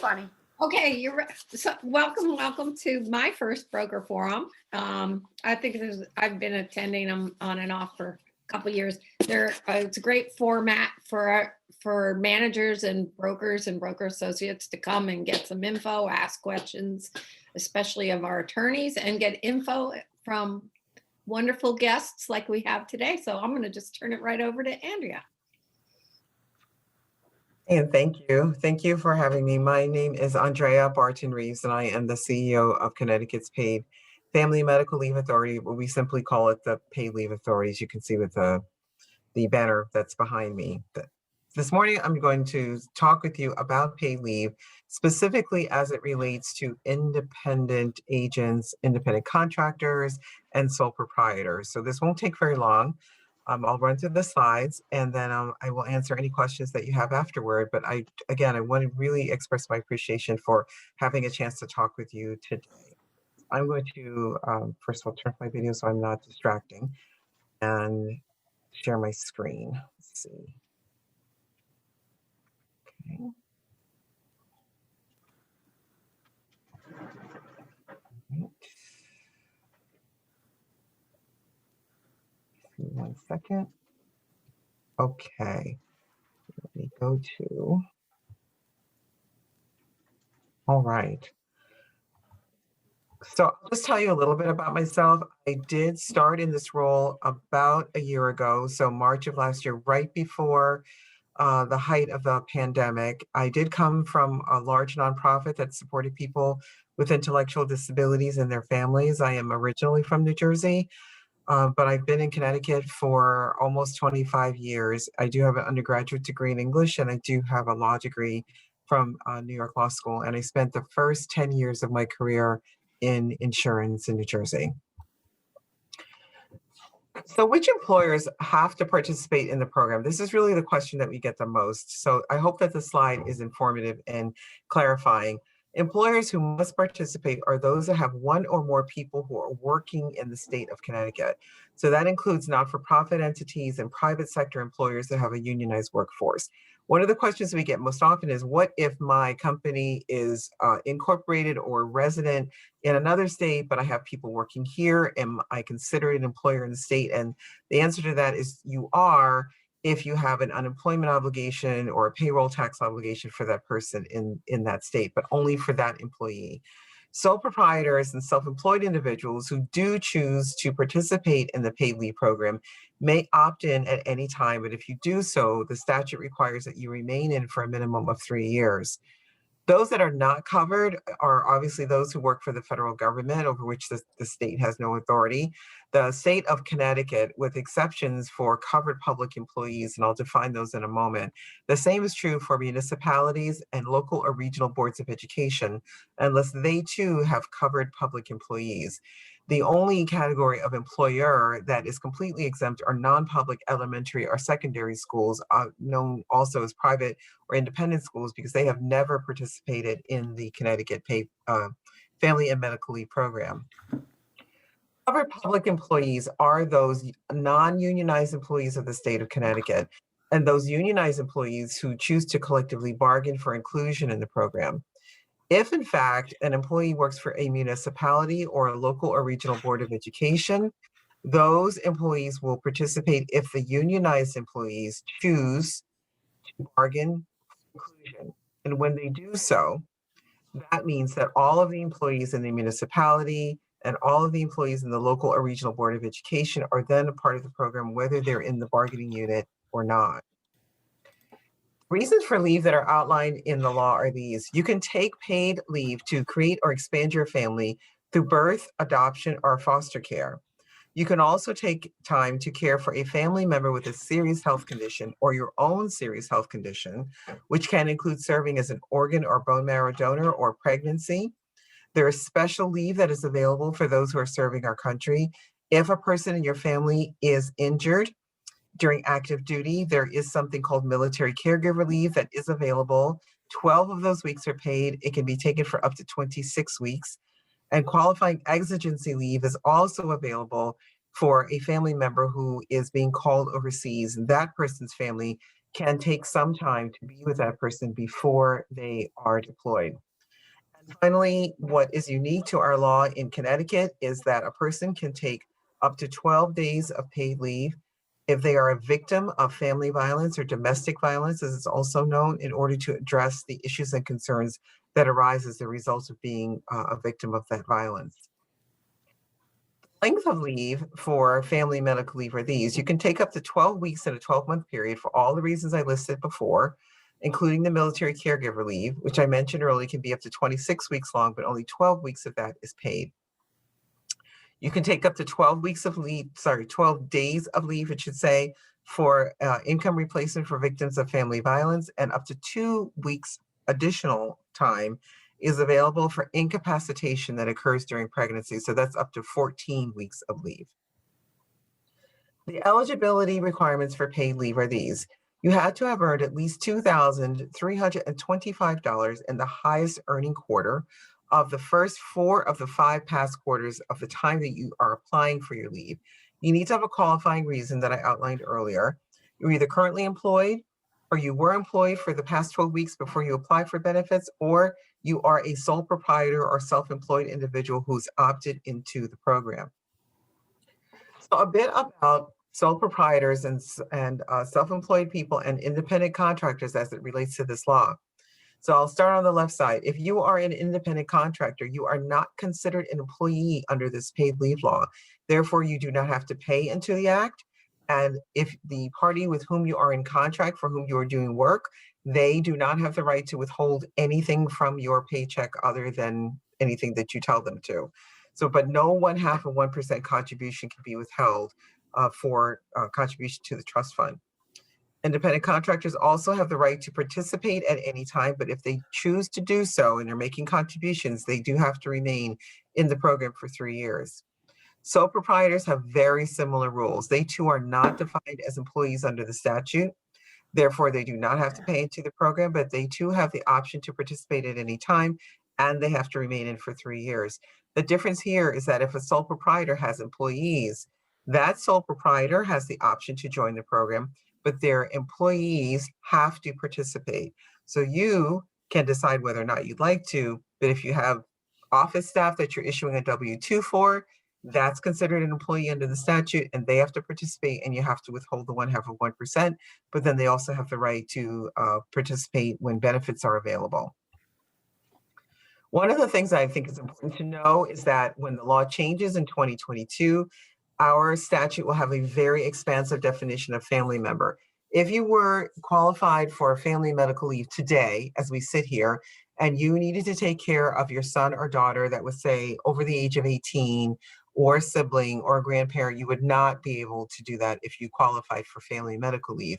funny. Okay, so welcome to my first broker forum. I think I've been attending them on and off for a couple of years. It's a great format for managers and brokers and broker associates to come and get some info, ask questions, especially of our attorneys, and get info from wonderful guests like we have today. So I'm going to just turn it right over to Andrea. And thank you. Thank you for having me. My name is Andrea Barton Reeves, and I am the CEO of Connecticut's Paid Family Medical Leave Authority. We simply call it the Paid Leave Authority, as you can see with the banner that's behind me. This morning, I'm going to talk with you about paid leave, specifically as it relates to independent agents, independent contractors, and sole proprietors. So this won't take very long. I'll run through the slides, and then I will answer any questions that you have afterward. But I want to really express my appreciation for having a chance to talk with you today. I'm going to, first of all, turn off my video so I'm not distracting, and share my screen. Let's see. Okay. Right. 1 second. Okay. Let me go to. All right. So I'll just tell you a little bit about myself. I did start in this role about a year ago, so March of last year, right before the height of the pandemic. I did come from a large nonprofit that supported people with intellectual disabilities and their families. I am originally from New Jersey, but I've been in Connecticut for almost 25 years. I do have an undergraduate degree in English, and I do have a law degree from New York Law School. And I spent the first 10 years of my career in insurance in New Jersey. So which employers have to participate in the program? This is really the question that we get the most. So I hope that the slide is informative and clarifying. Employers who must participate are those that have one or more people who are working in the state of Connecticut. So that includes not-for-profit entities and private sector employers that have a unionized workforce. One of the questions we get most often is, what if my company is incorporated or resident in another state, but I have people working here? Am I considered an employer in the state? And the answer to that is you are, if you have an unemployment obligation or a payroll tax obligation for that person in that state, but only for that employee. Sole proprietors and self-employed individuals who do choose to participate in the paid leave program may opt in at any time, but if you do so, the statute requires that you remain in for a minimum of 3 years. Those that are not covered are obviously those who work for the federal government, over which the state has no authority. The state of Connecticut, with exceptions for covered public employees, and I'll define those in a moment. The same is true for municipalities and local or regional boards of education, unless they too have covered public employees. The only category of employer that is completely exempt are non-public elementary or secondary schools, known also as private or independent schools, because they have never participated in the Connecticut Paid Family and Medical Leave program. Covered public employees are those non-unionized employees of the state of Connecticut, and those unionized employees who choose to collectively bargain for inclusion in the program. If, in fact, an employee works for a municipality or a local or regional board of education, those employees will participate if the unionized employees choose to bargain for inclusion. And when they do so, that means that all of the employees in the municipality and all of the employees in the local or regional board of education are then a part of the program, whether they're in the bargaining unit or not. Reasons for leave that are outlined in the law are these. You can take paid leave to create or expand your family through birth, adoption, or foster care. You can also take time to care for a family member with a serious health condition or your own serious health condition, which can include serving as an organ or bone marrow donor or pregnancy. There is special leave that is available for those who are serving our country. If a person in your family is injured during active duty, there is something called military caregiver leave that is available. 12 of those weeks are paid. It can be taken for up to 26 weeks. And qualifying exigency leave is also available for a family member who is being called overseas. That person's family can take some time to be with that person before they are deployed. And finally, what is unique to our law in Connecticut is that a person can take up to 12 days of paid leave if they are a victim of family violence or domestic violence, as it's also known, in order to address the issues and concerns that arise as a result of being a victim of that violence. Length of leave for family medical leave are these. You can take up to 12 weeks in a 12-month period for all the reasons I listed before, including the military caregiver leave, which I mentioned earlier can be up to 26 weeks long, but only 12 weeks of that is paid. You can take up to 12 weeks of leave, 12 days of leave, it should say, for income replacement for victims of family violence, and up to 2 weeks additional time is available for incapacitation that occurs during pregnancy. So that's up to 14 weeks of leave. The eligibility requirements for paid leave are these. You had to have earned at least $2,325 in the highest earning quarter of the first 4 of the 5 past quarters of the time that you are applying for your leave. You need to have a qualifying reason that I outlined earlier. You're either currently employed, or you were employed for the past 12 weeks before you apply for benefits, or you are a sole proprietor or self-employed individual who's opted into the program. So a bit about sole proprietors and self-employed people and independent contractors as it relates to this law. So I'll start on the left side. If you are an independent contractor, you are not considered an employee under this paid leave law. Therefore, you do not have to pay into the act. And if the party with whom you are in contract, for whom you are doing work, they do not have the right to withhold anything from your paycheck other than anything that you tell them to. So, but no 1/2 of 1% contribution can be withheld for contribution to the trust fund. Independent contractors also have the right to participate at any time, but if they choose to do so and are making contributions, they do have to remain in the program for 3 years. Sole proprietors have very similar rules. They too are not defined as employees under the statute. Therefore, they do not have to pay into the program, but they too have the option to participate at any time, and they have to remain in for 3 years. The difference here is that if a sole proprietor has employees, that sole proprietor has the option to join the program, but their employees have to participate. So you can decide whether or not you'd like to, but if you have office staff that you're issuing a W-2 for, that's considered an employee under the statute, and they have to participate, and you have to withhold the 1/2 of 1%, but then they also have the right to participate when benefits are available. One of the things I think is important to know is that when the law changes in 2022, our statute will have a very expansive definition of family member. If you were qualified for family medical leave today, as we sit here, and you needed to take care of your son or daughter that was, say, over the age of 18, or a sibling or a grandparent, you would not be able to do that if you qualified for family medical leave.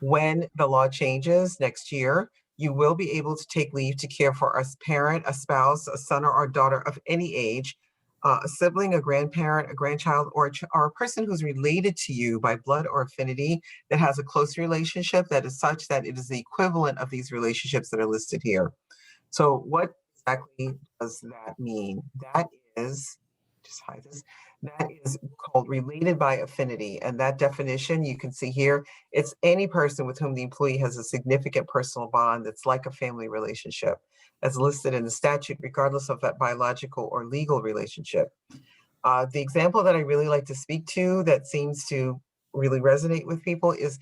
When the law changes next year, you will be able to take leave to care for a parent, a spouse, a son or a daughter of any age, a sibling, a grandparent, a grandchild, or a person who's related to you by blood or affinity that has a close relationship that is such that it is the equivalent of these relationships that are listed here. So what exactly does that mean? That is, just hide this, that is called related by affinity. And that definition you can see here, it's any person with whom the employee has a significant personal bond that's like a family relationship, as listed in the statute, regardless of that biological or legal relationship. The example that I really like to speak to that seems to really resonate with people is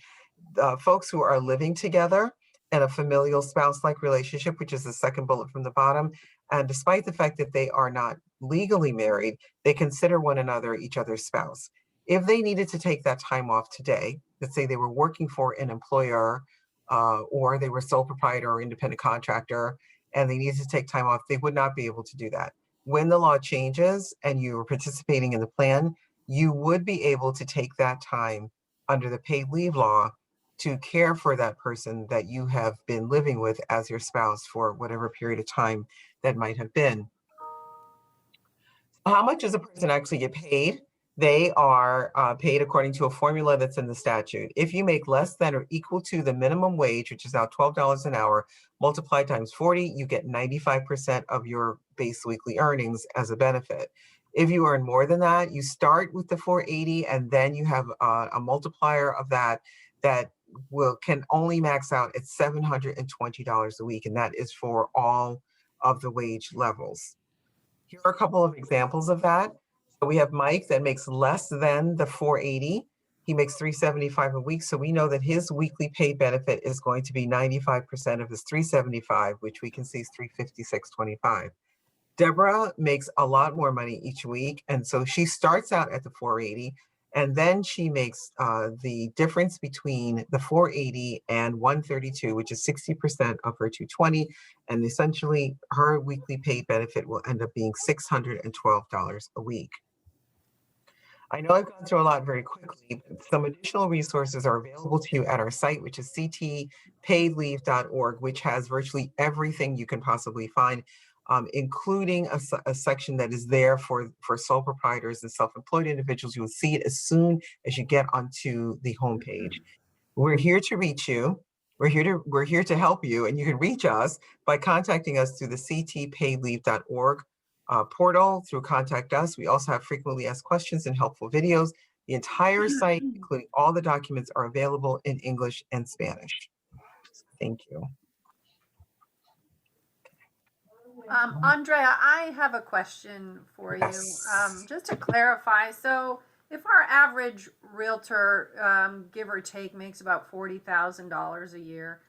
folks who are living together in a familial spouse-like relationship, which is the second bullet from the bottom. And despite the fact that they are not legally married, they consider one another each other's spouse. If they needed to take that time off today, let's say they were working for an employer or they were sole proprietor or independent contractor, and they needed to take time off, they would not be able to do that. When the law changes and you are participating in the plan, you would be able to take that time under the paid leave law to care for that person that you have been living with as your spouse for whatever period of time that might have been. How much does a person actually get paid? They are paid according to a formula that's in the statute. If you make less than or equal to the minimum wage, which is now $12 an hour, multiplied times 40, you get 95% of your base weekly earnings as a benefit. If you earn more than that, you start with the 480, and then you have a multiplier of that can only max out at $720 a week, and that is for all of the wage levels. Here are a couple of examples of that. So we have Mike that makes less than the 480. He makes 375 a week. So we know that his weekly paid benefit is going to be 95% of his 375, which we can see is 356.25. Deborah makes a lot more money each week. And so she starts out at the 480, and then she makes the difference between the 480 and 132, which is 60% of her 220. And essentially her weekly paid benefit will end up being $612 a week. I know I've gone through a lot very quickly, but some additional resources are available to you at our site, which is ctpaidleave.org, which has virtually everything you can possibly find, including a section that is there for sole proprietors and self-employed individuals. You will see it as soon as you get onto the homepage. We're here to reach you. We're here to help you, and you can reach us by contacting us through the ctpaidleave.org portal, through Contact Us. We also have frequently asked questions and helpful videos. The entire site, including all the documents, are available in English and Spanish. Thank you. Andrea, I have a question for Yes. you, just to clarify. So if our average realtor, give or take, makes about $40,000 a year,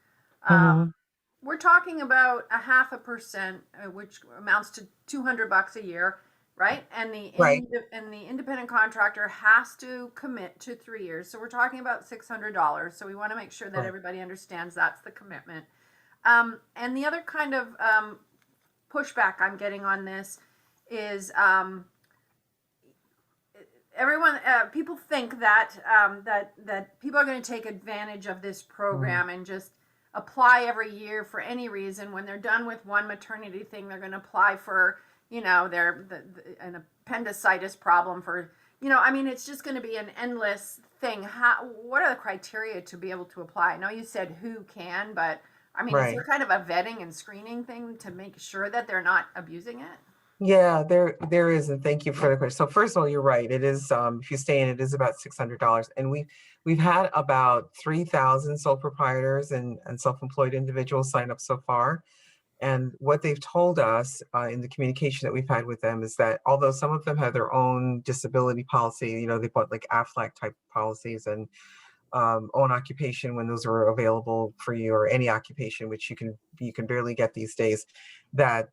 we're talking about 0.5%, which amounts to $200 a year, right? And the Right. and the independent contractor has to commit to 3 years. So we're talking about $600. So we want to make sure that Right. everybody understands that's the commitment. And the other kind of pushback I'm getting on this is everyone, people think that that people are going to take advantage of this program and just apply every year for any reason. When they're done with one maternity thing, they're going to apply for, you know, an appendicitis problem for, you know, I mean, it's just going to be an endless thing. What are the criteria to be able to apply? I know you said who can, but I mean, is there kind of a vetting and screening thing to make sure that they're not abusing it? Yeah, there is, and thank you for the question. So first of all, you're right. It is, if you stay in, it is about $600, and we've had about 3,000 sole proprietors and self-employed individuals sign up so far. And what they've told us in the communication that we've had with them is that although some of them have their own disability policy, you know, they bought like AFLAC type policies and own occupation when those are available for you, or any occupation, which you can barely get these days, that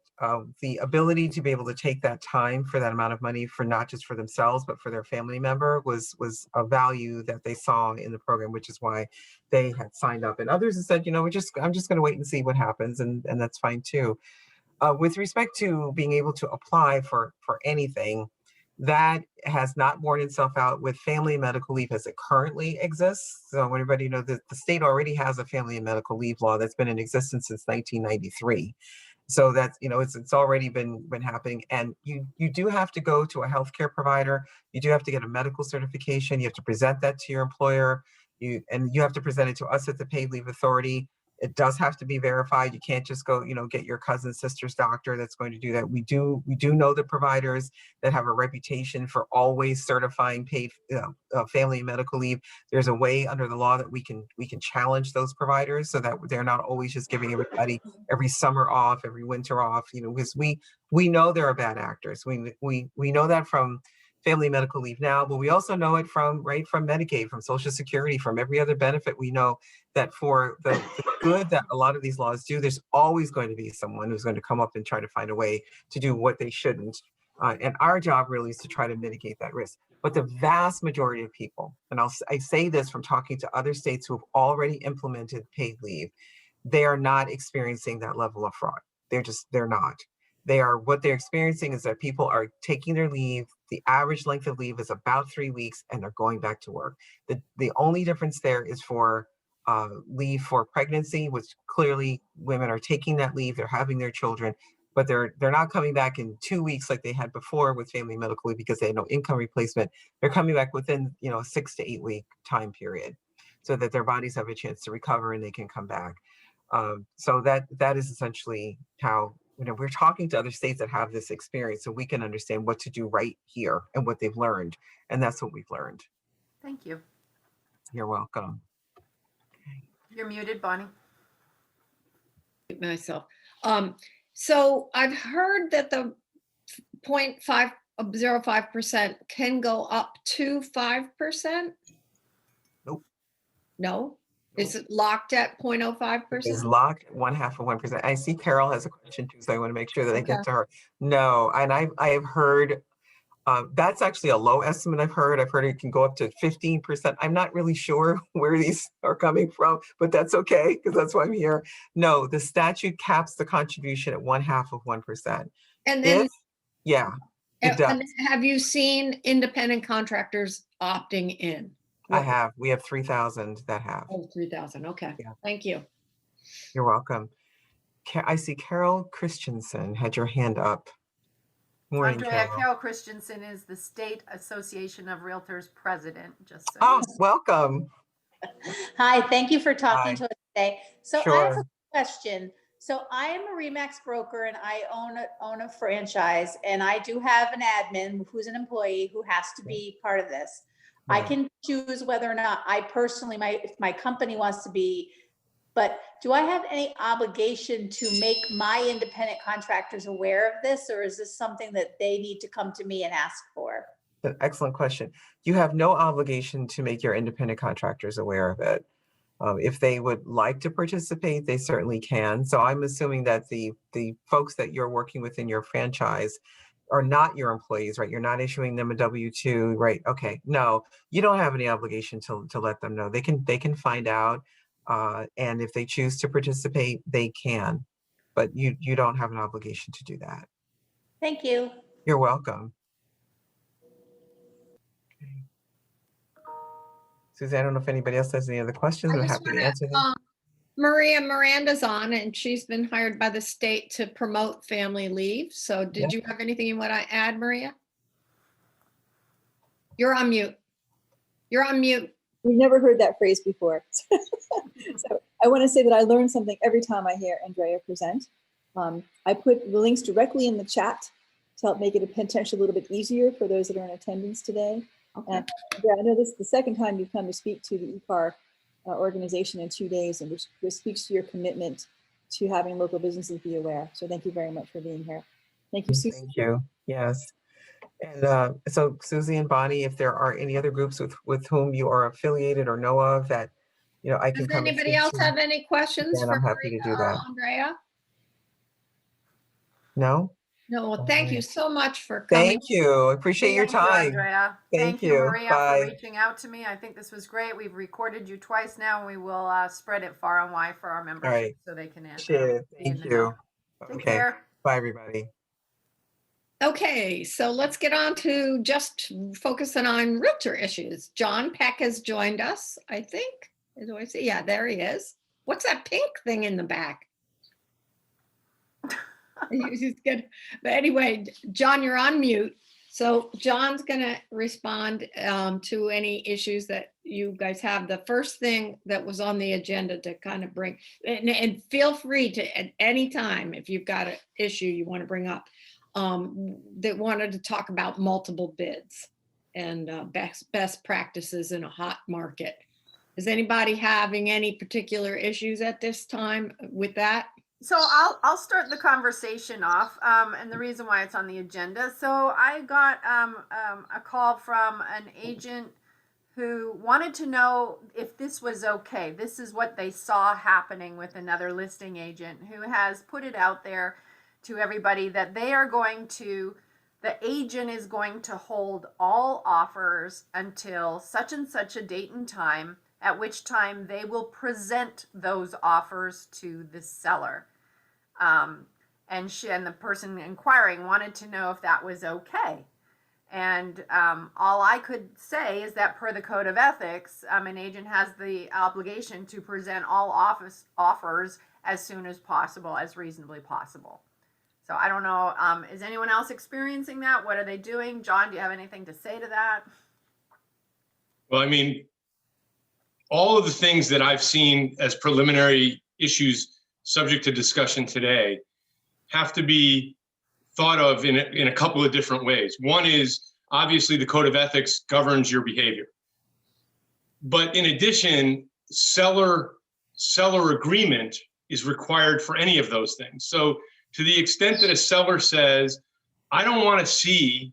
the ability to be able to take that time for that amount of money, for not just for themselves but for their family member, was a value that they saw in the program, which is why they had signed up. And others have said, you know, I'm just going to wait and see what happens, and that's fine too. With respect to being able to apply for anything, that has not borne itself out with family and medical leave as it currently exists. So everybody know that the state already has a family and medical leave law that's been in existence since 1993. So that's, you know, it's already been happening. And you do have to go to a healthcare provider. You do have to get a medical certification. You have to present that to your employer. You have to present it to us at the Paid Leave Authority. It does have to be verified. You can't just go, you know, get your cousin's sister's doctor that's going to do that. We do know the providers that have a reputation for always certifying paid family and medical leave. There's a way under the law that we can challenge those providers so that they're not always just giving everybody every summer off, every winter off. You know, because we know there are bad actors. We know that from Family Medical Leave Now, but we also know it from Medicaid, from Social Security, from every other benefit. We know that for the good that a lot of these laws do, there's always going to be someone who's going to come up and try to find a way to do what they shouldn't. And our job really is to try to mitigate that risk. But the vast majority of people, and I say this from talking to other states who have already implemented paid leave, they are not experiencing that level of fraud. They're not. What they're experiencing is that people are taking their leave. The average length of leave is about 3 weeks, and they're going back to work. The only difference there is for leave for pregnancy, which clearly women are taking that leave, they're having their children, but they're not coming back in 2 weeks like they had before with family medical leave because they had no income replacement. They're coming back within, you know, a 6 to 8 week time period, so that their bodies have a chance to recover and they can come back. So that is essentially how, you know, we're talking to other states that have this experience so we can understand what to do right here and what they've learned. And that's what we've learned. Thank you. You're welcome. You're muted, Bonnie. Myself. So I've heard that the 0.505% can go up to 5%. Nope. No? Is it locked at 0.05%? Is locked 0.5%. I see Carol has a question too, so I want to make sure that I Okay. get to her. No, and I have heard that's actually a low estimate. I've heard it can go up to 15%. I'm not really sure where these are coming from, but that's okay because that's why I'm here. No, the statute caps the contribution at 0.5%. And then, Yeah, it does. and have you seen independent contractors opting in? I have. We have 3,000 that have. Oh, 3,000. Okay. Yeah. Thank you. You're welcome. I see Carol Christensen had your hand up. Morning, Andrea, Carol. Carol Christensen is the State Association of Realtors president, just so Oh, you know. welcome. Hi, thank you for talking Hi. to us today. So I Sure. have a question. So I am a Remax broker and I own a franchise, and I do have an admin who's an employee who has to be part of this. I Right. can choose whether or not I personally, if my company wants to be, but do I have any obligation to make my independent contractors aware of this, or is this something that they need to come to me and ask for? An excellent question. You have no obligation to make your independent contractors aware of it. If they would like to participate, they certainly can. So I'm assuming that the folks that you're working with in your franchise are not your employees, right? You're not issuing them a W-2, right? Okay, no, you don't have any obligation to let them know. They can find out, and if they choose to participate, they can. But you don't have an obligation to do that. Thank you. You're welcome. Susie, I don't know if anybody else has any other questions. I I'm just happy to answer them. wanna, Maria Miranda's on, and she's been hired by the state to promote family leave. So did you have anything you want to add, Maria? You're on mute. You're on mute. We've never heard that phrase before. So I want to say that I learn something every time I hear Andrea present. I put the links directly in the chat to help make it potentially a little bit easier for those that are in attendance today. Okay. And Andrea, I know this is the second time you've come to speak to the ECAR organization in 2 days, and which speaks to your commitment to having local businesses be aware. So thank you very much for being here. Thank you, Susie. Thank you. Yes. And so Susie and Bonnie, if there are any other groups with whom you are affiliated or know of that, I can Does come and anybody speak else to, have any questions then for I'm happy to Maria do or that. Andrea? No? No, well, All thank you right. so much for coming. Thank you. Appreciate your Thank you, time. Andrea. Thank you, you. Maria, Bye. for reaching out to me. I think this was great. We've recorded you twice now, and we will spread it far and wide for our membership right. so they can Appreciate it. be in Thank the you. know. Take Okay. care. Bye, everybody. Okay, so let's get on to just focusing on realtor issues. John Peck has joined us, I think. Do I see? Yeah, there he is. What's that pink thing in the back? He's good. But anyway, John, you're on mute. So John's going to respond to any issues that you guys have. The first thing that was on the agenda to kind of bring, and feel free to at any time, if you've got an issue you want to bring up, that wanted to talk about multiple bids and best practices in a hot market. Is anybody having any particular issues at this time with that? So I'll start the conversation off, and the reason why it's on the agenda. So I got a call from an agent who wanted to know if this was okay. This is what they saw happening with another listing agent who has put it out there to everybody that the agent is going to hold all offers until such and such a date and time, at which time they will present those offers to the seller. And the person inquiring wanted to know if that was okay. And all I could say is that per the code of ethics, an agent has the obligation to present all offers as soon as possible, as reasonably possible. So I don't know, is anyone else experiencing that? What are they doing? John, do you have anything to say to that? Well, I mean, all of the things that I've seen as preliminary issues subject to discussion today have to be thought of in a couple of different ways. One is obviously the code of ethics governs your behavior. But in addition, seller seller agreement is required for any of those things. So to the extent that a seller says, I don't want to see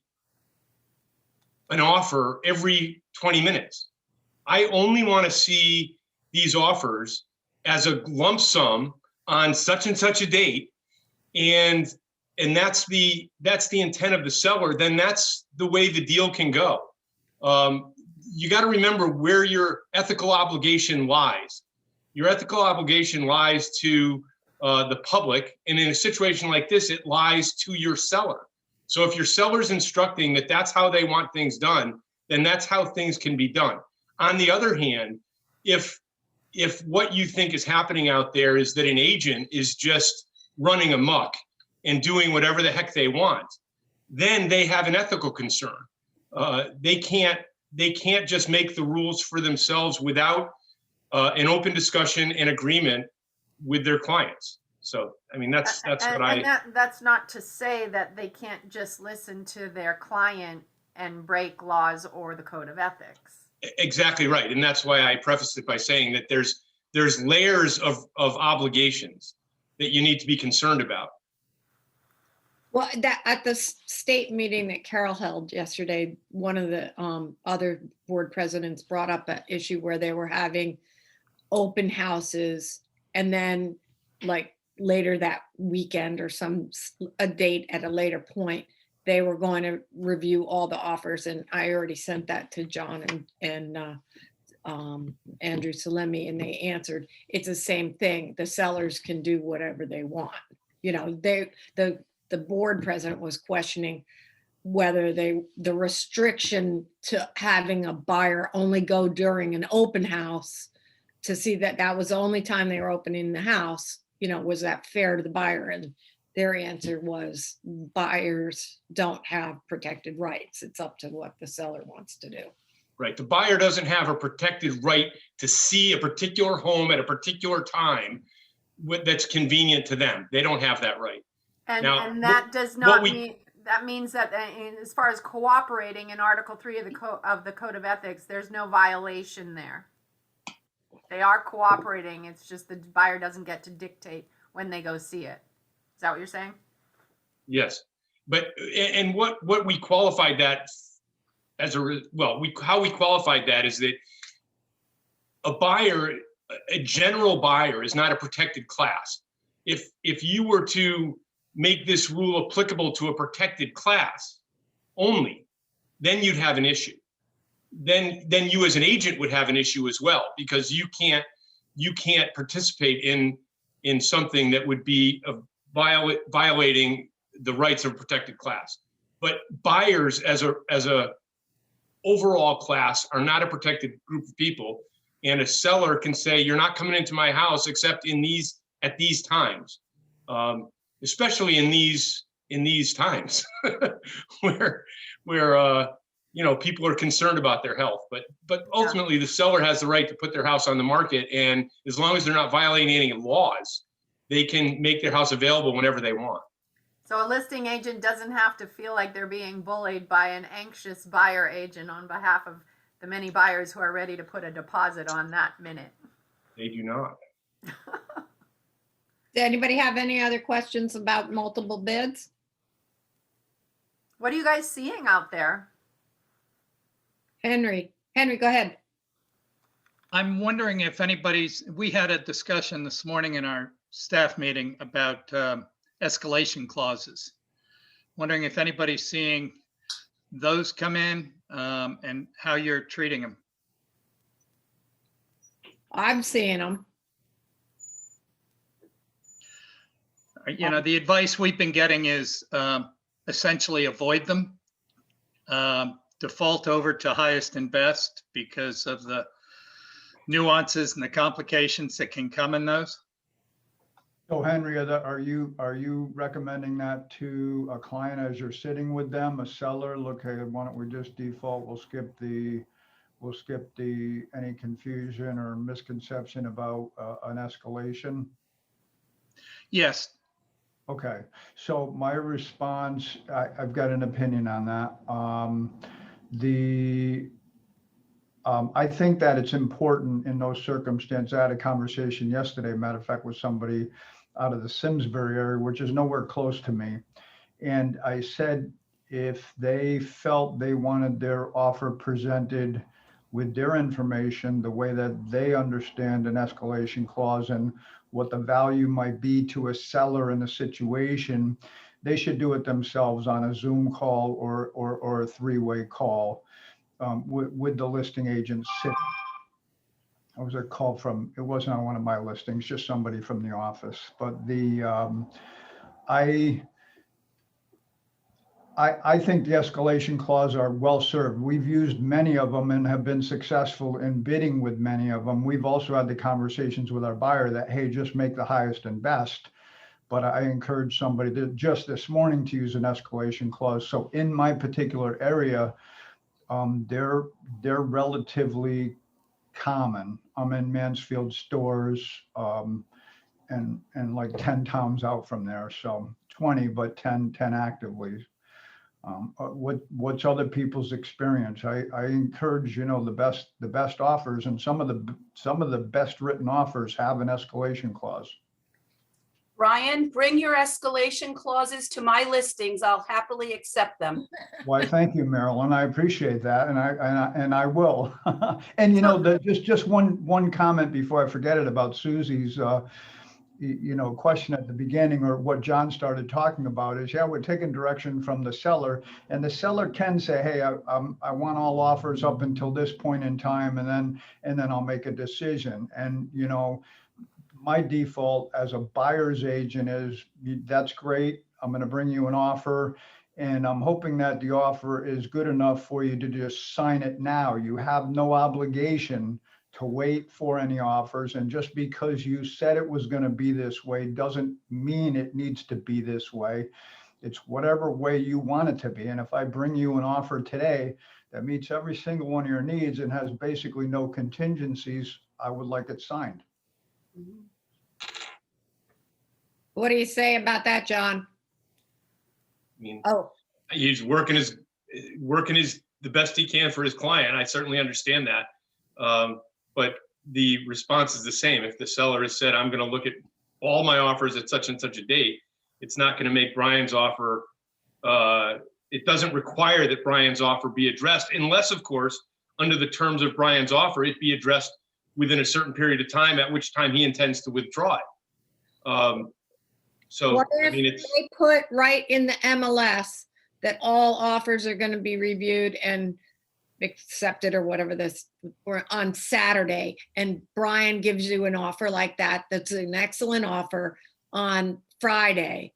an offer every 20 minutes. I only want to see these offers as a lump sum on such and such a date. And that's the intent of the seller, then that's the way the deal can go. You got to remember where your ethical obligation lies. Your ethical obligation lies to the public. And in a situation like this, it lies to your seller. So if your seller's instructing that that's how they want things done, then that's how things can be done. On the other hand, if what you think is happening out there is that an agent is just running amok and doing whatever the heck they want, then they have an ethical concern. They can't just make the rules for themselves without an open discussion and agreement with their clients. So, I mean, that's that's not to say that they can't just listen to their client and break laws or the code of ethics. Exactly right. And that's why I prefaced it by saying that there's layers of obligations that you need to be concerned about. Well, that at the state meeting that Carol held yesterday, one of the other board presidents brought up an issue where they were having open houses, and then like later that weekend or a date at a later point, they were going to review all the offers. And I already sent that to John and Andrew Salemi, and they answered, it's the same thing. The sellers can do whatever they want. You know, the board president was questioning whether the restriction to having a buyer only go during an open house to see that was the only time they were opening the house, you know, was that fair to the buyer? And their answer was buyers don't have protected rights. It's up to what the seller wants to do. Right. The buyer doesn't have a protected right to see a particular home at a particular time that's convenient to them. They don't have that right. And now, does not mean that means that as far as cooperating in Article 3 of the Code of Ethics, there's no violation there. They are cooperating. It's just the buyer doesn't get to dictate when they go see it. Is that what you're saying? Yes. But and what we qualified that as how we qualified that is that a general buyer is not a protected class. If you were to make this rule applicable to a protected class only, then you'd have an issue. Then you as an agent would have an issue as well, because you can't participate in something that would be violating the rights of a protected class. But buyers as a overall class are not a protected group of people, and a seller can say, you're not coming into my house except at these times, especially in these times where people are concerned about their health. But ultimately, the seller has the right to put their house on the market, and as long as they're not violating any laws, they can make their house available whenever they want. So a listing agent doesn't have to feel like they're being bullied by an anxious buyer agent on behalf of the many buyers who are ready to put a deposit on that minute. They do not. Does anybody have any other questions about multiple bids? What are you guys seeing out there? Henry, go ahead. I'm wondering if we had a discussion this morning in our staff meeting about escalation clauses. Wondering if anybody's seeing those come in and how you're treating them. I'm seeing them. The advice we've been getting is essentially avoid them. Default over to highest and best because of the nuances and the complications that can come in those. So Henry, are you recommending that to a client as you're sitting with them, a seller? Look, hey, why don't we just default? We'll skip the any confusion or misconception about an escalation. Yes. Okay, so my response, I've got an opinion on that. I think that it's important in those circumstances. I had a conversation yesterday, matter of fact, with somebody out of the Simsbury area, which is nowhere close to me. And I said, if they felt they wanted their offer presented with their information, the way that they understand an escalation clause and what the value might be to a seller in a situation, they should do it themselves on a Zoom call or a three-way call with the listing agent sitting. I was a call from, it wasn't on one of my listings, just somebody from the office. But I think the escalation clause are well served. We've used many of them and have been successful in bidding with many of them. We've also had the conversations with our buyer that, hey, just make the highest and best. But I encourage somebody to just this morning to use an escalation clause. So in my particular area, they're relatively common. I'm in Mansfield stores and like 10 towns out from there. So 20, but 10 actively. What's other people's experience? I encourage, the best offers, and some of the best written offers have an escalation clause. Brian, bring your escalation clauses to my listings. I'll happily accept them. Why, thank you, Marilyn. I appreciate that, and I will. And just one comment before I forget it about Susie's question at the beginning, or what John started talking about is, yeah, we're taking direction from the seller, and the seller can say, hey, I want all offers up until this point in time, and then I'll make a decision. And my default as a buyer's agent is, that's great. I'm going to bring you an offer, and I'm hoping that the offer is good enough for you to just sign it now. You have no obligation to wait for any offers. And just because you said it was going to be this way doesn't mean it needs to be this way. It's whatever way you want it to be. And if I bring you an offer today that meets every single one of your needs and has basically no contingencies, I would like it signed. What do you say about that, John? I mean, Oh, he's working the best he can for his client. I certainly understand that. But the response is the same. If the seller has said, I'm going to look at all my offers at such and such a date, it's not going to make Brian's offer. It doesn't require that Brian's offer be addressed, unless, of course, under the terms of Brian's offer, it be addressed within a certain period of time, at which time he intends to withdraw it. So, what I if mean, it's, they put right in the MLS that all offers are going to be reviewed and accepted, or whatever this, or on Saturday, and Brian gives you an offer like that, that's an excellent offer on Friday,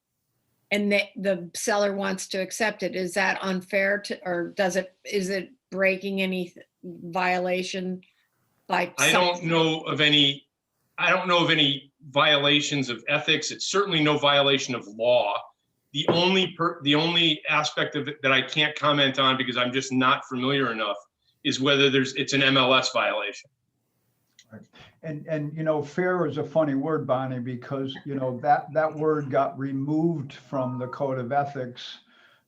and the seller wants to accept it. Is that unfair to, or is it breaking any violation by? I don't know of any violations of ethics. It's certainly no violation of law. The only aspect of it that I can't comment on, because I'm just not familiar enough, is whether it's an MLS violation. Right. And fair is a funny word, Bonnie, because that word got removed from the code of ethics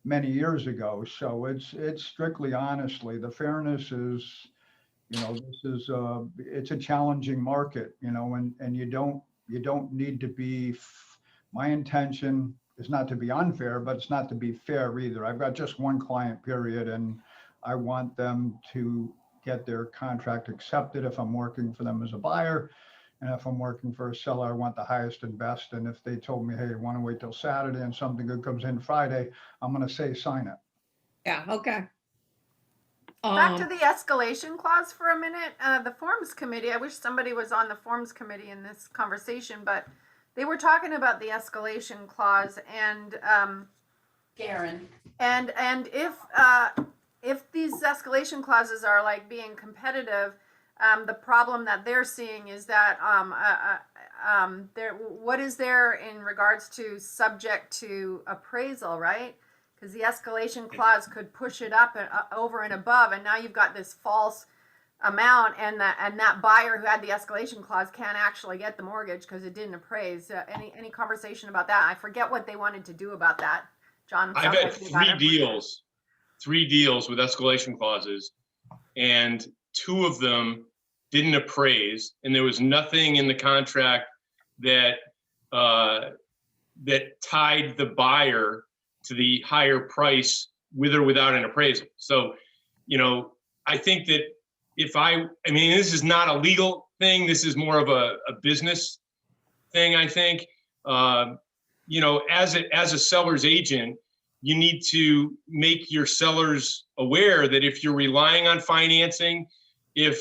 many years ago. So it's strictly honestly, the fairness is, it's a challenging market, and you don't need to be. My intention is not to be unfair, but it's not to be fair either. I've got just one client, period, and I want them to get their contract accepted if I'm working for them as a buyer. And if I'm working for a seller, I want the highest and best. And if they told me, hey, you want to wait till Saturday and something good comes in Friday, I'm going to say, sign it. Yeah, okay. Back to the escalation clause for a minute. The forms committee, I wish somebody was on the forms committee in this conversation, but they were talking about the escalation clause, and Karen. and if these escalation clauses are like being competitive, the problem that they're seeing is that what is there in regards to subject to appraisal, right? Because the escalation clause could push it up and over and above, and now you've got this false amount, and that buyer who had the escalation clause can't actually get the mortgage because it didn't appraise. Any conversation about that? I forget what they wanted to do about that. John, I've had three deals with escalation clauses, and 2 of them didn't appraise, and there was nothing in the contract that that tied the buyer to the higher price with or without an appraisal. So, I think that I mean, this is not a legal thing. This is more of a business thing, I think. As a seller's agent, you need to make your sellers aware that if you're relying on financing, and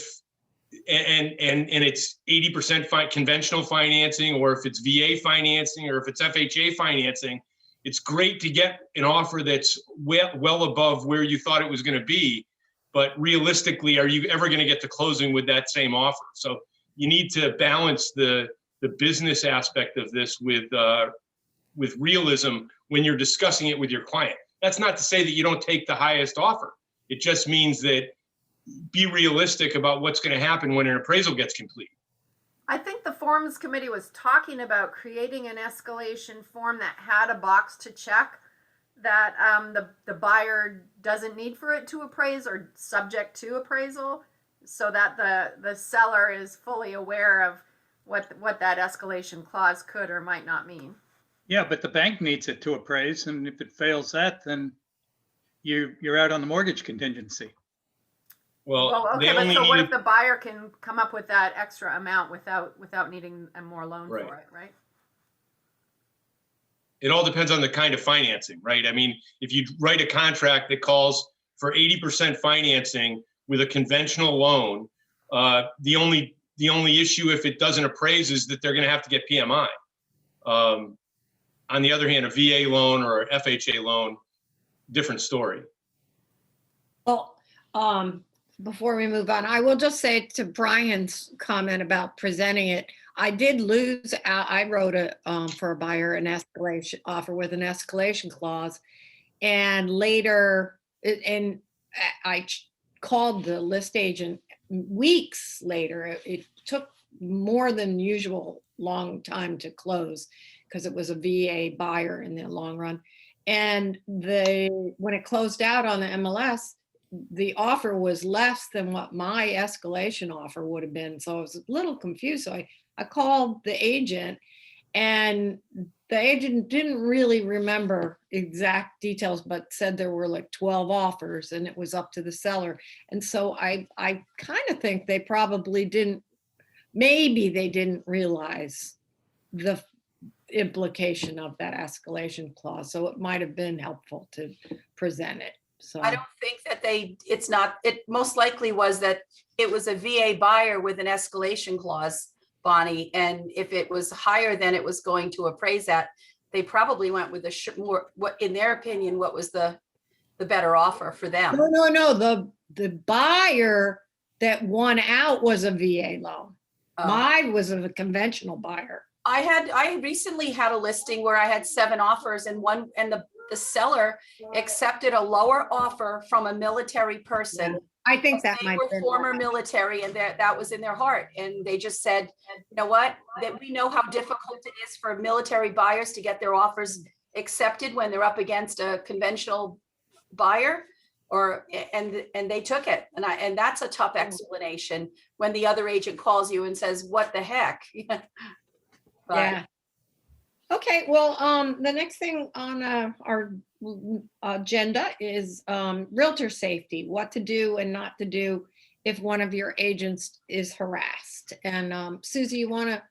it's 80% conventional financing, or if it's VA financing, or if it's FHA financing, it's great to get an offer that's well above where you thought it was going to be. But realistically, are you ever going to get to closing with that same offer? So you need to balance the business aspect of this with realism when you're discussing it with your client. That's not to say that you don't take the highest offer. It just means that be realistic about what's going to happen when an appraisal gets complete. I think the forms committee was talking about creating an escalation form that had a box to check that the buyer doesn't need for it to appraise or subject to appraisal, so that the seller is fully aware of what that escalation clause could or might not mean. Yeah, but the bank needs it to appraise, and if it fails that, then you're out on the mortgage contingency. Well, okay, they but only so what need if the buyer can come up with that extra amount without needing a more loan Right. for it, right? It all depends on the kind of financing, right? I mean, if you write a contract that calls for 80% financing with a conventional loan, the only issue if it doesn't appraise is that they're going to have to get PMI. On the other hand, a VA loan or a FHA loan, different story. Well, before we move on, I will just say to Brian's comment about presenting it, I did lose out. I wrote for a buyer an escalation offer with an escalation clause, and later, I called the list agent weeks later. It took more than usual long time to close because it was a VA buyer in the long run. And when it closed out on the MLS, the offer was less than what my escalation offer would have been. So I was a little confused. So I called the agent, and the agent didn't really remember exact details, but said there were like 12 offers and it was up to the seller. And so I kind of think they probably maybe they didn't realize the implication of that escalation clause. So it might have been helpful to present it. So I don't think that it most likely was that it was a VA buyer with an escalation clause, Bonnie. And if it was higher than it was going to appraise at, they probably went with what, in their opinion, what was the better offer for them. No. The buyer that won out was a VA loan. Oh. Mine was a conventional buyer. I recently had a listing where I had 7 offers, and the seller accepted a lower offer from a military person. I think that They might were be former military, and that was in their heart. And they just said, you know what, that we know how difficult it is for military buyers to get their offers accepted when they're up against a conventional buyer, and they took it. And that's a tough explanation when the other agent calls you and says, what the heck? But yeah. Okay, well, the next thing on our agenda is realtor safety, what to do and not to do if one of your agents is harassed. And Susie, you want to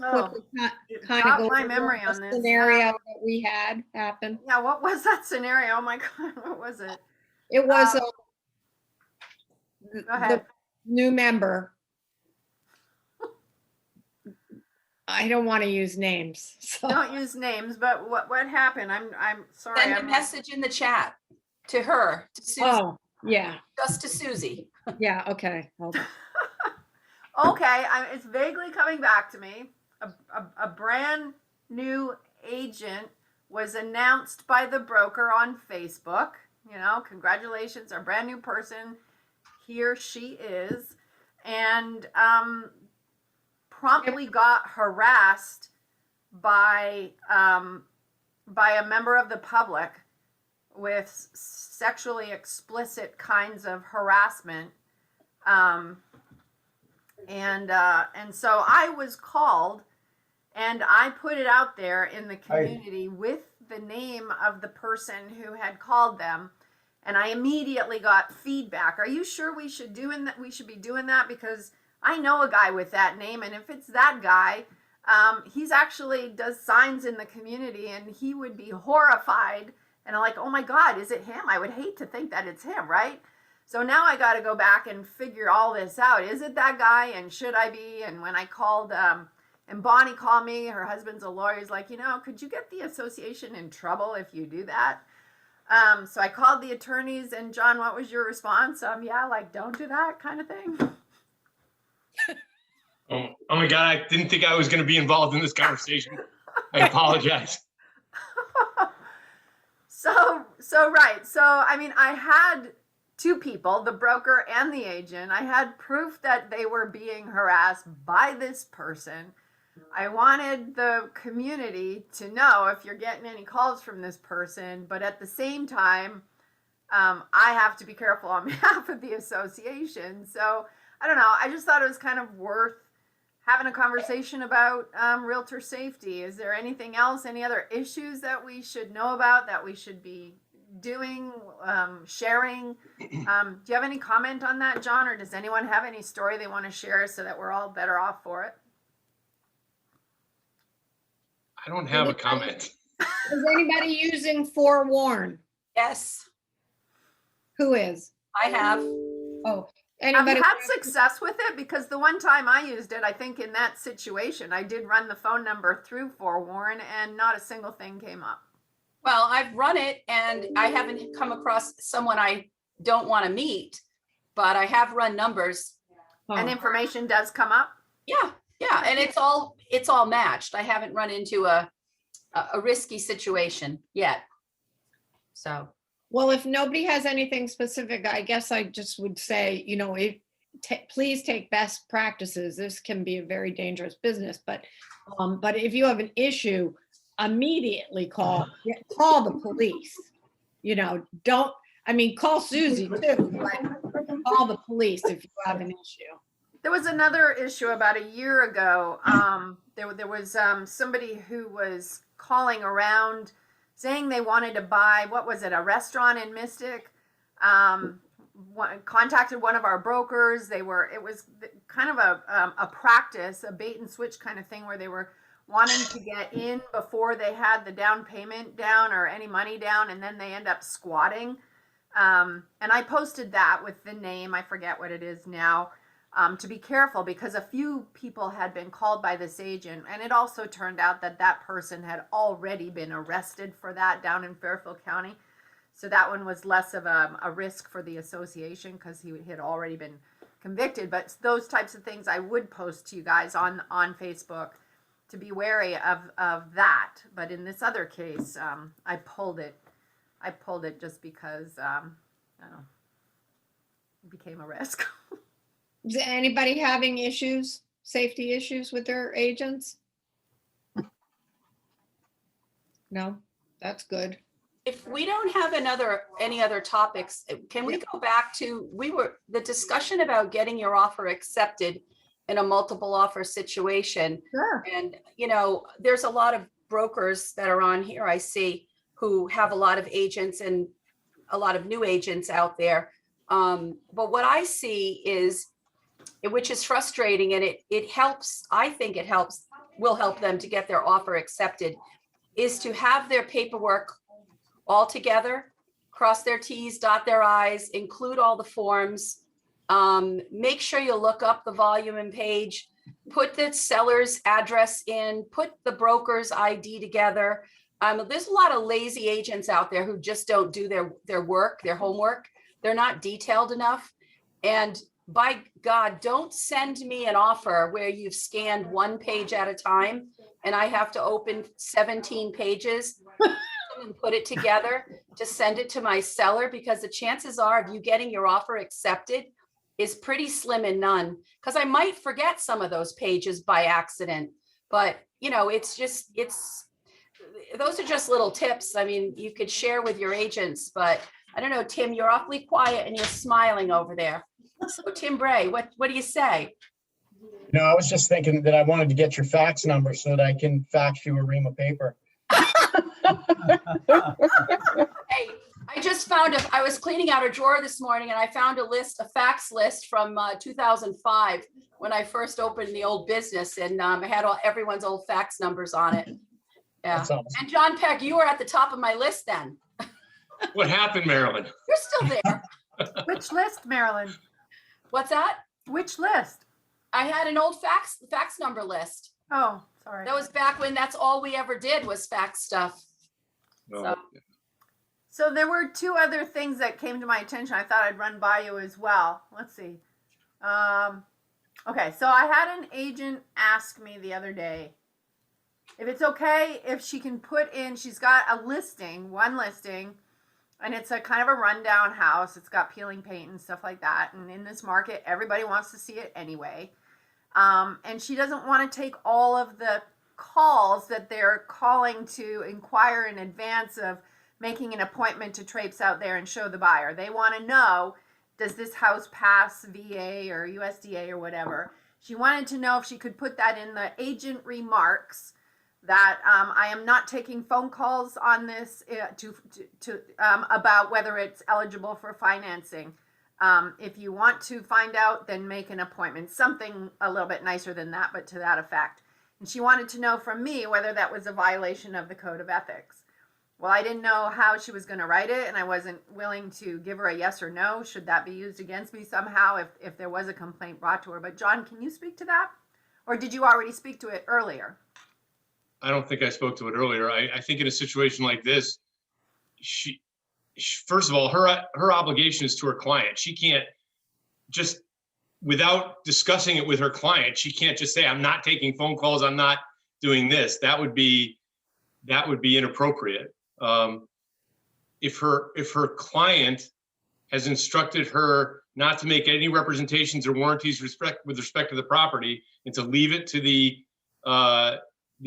kind of go my over memory the on this. scenario that we had happen? Yeah, what was that scenario? Oh my God, what was it? It was Go ahead. the new member. I don't want to use names. So. Don't use names, but what happened? I'm sorry. send a message in the chat to her, to Susie, Oh, yeah. just to Susie. Yeah, okay. Hold on. Okay, it's vaguely coming back to me. A brand new agent was announced by the broker on Facebook. Congratulations, our brand new person. He or she is. And promptly got harassed by a member of the public with sexually explicit kinds of harassment And so I was called, and I put it out there in the community with the name of the person who had called them. And I immediately got feedback. Are you sure we should we should be doing that? Because I know a guy with that name, and if it's that guy, he's actually does signs in the community, and he would be horrified. And I'm like, oh my God, is it him? I would hate to think that it's him, right? So now I got to go back and figure all this out. Is it that guy? And should I be? And when I called, and Bonnie called me, her husband's a lawyer. He's like, could you get the association in trouble if you do that? So I called the attorneys, and John, what was your response? Yeah, like, don't do that kind of thing. Oh my God, I didn't think I was going to be involved in this conversation. I apologize. Right. So, I mean, I had two people, the broker and the agent. I had proof that they were being harassed by this person. I wanted the community to know if you're getting any calls from this person, but at the same time, I have to be careful on behalf of the association. So I don't know. I just thought it was kind of worth having a conversation about realtor safety. Is there anything else, any other issues that we should know about, that we should be doing, sharing? Do you have any comment on that, John, or does anyone have any story they want to share so that we're all better off for it? I don't have a comment. Is anybody using Forewarn? Yes, Who is? I have. Oh, Have anybody? you had success with it? Because the one time I used it, I think in that situation, I did run the phone number through Forewarn, and not a single thing came up. Well, I've run it and I haven't come across someone I don't want to meet, but I have run numbers. And information does come up? Yeah, and it's all matched. I haven't run into a risky situation yet. So, Well, if nobody has anything specific, I guess I just would say, please take best practices. This can be a very dangerous business, but if you have an issue, immediately call the police. Call Susie too, but call the police if you have an issue. There was another issue about a year ago. There was somebody who was calling around saying they wanted to buy, what was it, a restaurant in Mystic. Contacted one of our brokers. It was kind of a practice, a bait and switch kind of thing, where they were wanting to get in before they had the down payment down or any money down, and then they end up squatting. And I posted that with the name, I forget what it is now, to be careful, because a few people had been called by this agent, and it also turned out that person had already been arrested for that down in Fairfield County. So that one was less of a risk for the association because he had already been convicted. But those types of things I would post to you guys on Facebook to be wary of that. But in this other case, I pulled it just because I don't know, it became a risk. Is anybody having safety issues with their agents? No, that's good. if we don't have any other topics, can we go back to, the discussion about getting your offer accepted in a multiple offer situation. Sure. And, there's a lot of brokers that are on here, I see, who have a lot of agents and a lot of new agents out there. But what I see is, which is frustrating, and it helps, I think it will help them to get their offer accepted, is to have their paperwork all together, cross their T's, dot their I's, include all the forms, make sure you look up the volume and page, put the seller's address in, put the broker's ID together. There's a lot of lazy agents out there who just don't do their work, their homework. They're not detailed enough. And by God, don't send me an offer where you've scanned one page at a time and I have to open 17 pages and put it together to send it to my seller, because the chances are of you getting your offer accepted is pretty slim and none, because I might forget some of those pages by accident. But, those are just little tips. I mean, you could share with your agents, but I don't know, Tim, you're awfully quiet and you're smiling over there. So Tim Bray, what do you say? No, I was just thinking that I wanted to get your fax number so that I can fax you a ream of paper. Hey, I just found I was cleaning out a drawer this morning and I found a fax list from 2005 when I first opened the old business, and I had everyone's old fax numbers on it. Yeah. That's awesome. And John Peck, you were at the top of my list then. What happened, Marilyn? You're still there. Which list, Marilyn? What's that? Which list? I had an old fax number list. Oh, sorry. That was back when that's all we ever did was fax stuff. No. So there were two other things that came to my attention. I thought I'd run by you as well. Let's see. Okay, so I had an agent ask me the other day if it's okay if she can put in, she's got a listing, one listing, and it's a kind of a rundown house. It's got peeling paint and stuff like that. And in this market, everybody wants to see it anyway. And she doesn't want to take all of the calls that they're calling to inquire in advance of making an appointment to traipse out there and show the buyer. They want to know, does this house pass VA or USDA or whatever? She wanted to know if she could put that in the agent remarks that I am not taking phone calls on this about whether it's eligible for financing. If you want to find out, then make an appointment. Something a little bit nicer than that, but to that effect. And she wanted to know from me whether that was a violation of the code of ethics. Well, I didn't know how she was going to write it, and I wasn't willing to give her a yes or no. Should that be used against me somehow if there was a complaint brought to her? But John, can you speak to that? Or did you already speak to it earlier? I don't think I spoke to it earlier. I think in a situation like this, she first of all, her obligation is to her client. She can't just, without discussing it with her client, she can't just say, I'm not taking phone calls, I'm not doing this. That would be inappropriate. If her client has instructed her not to make any representations or warranties with respect to the property and to leave it to the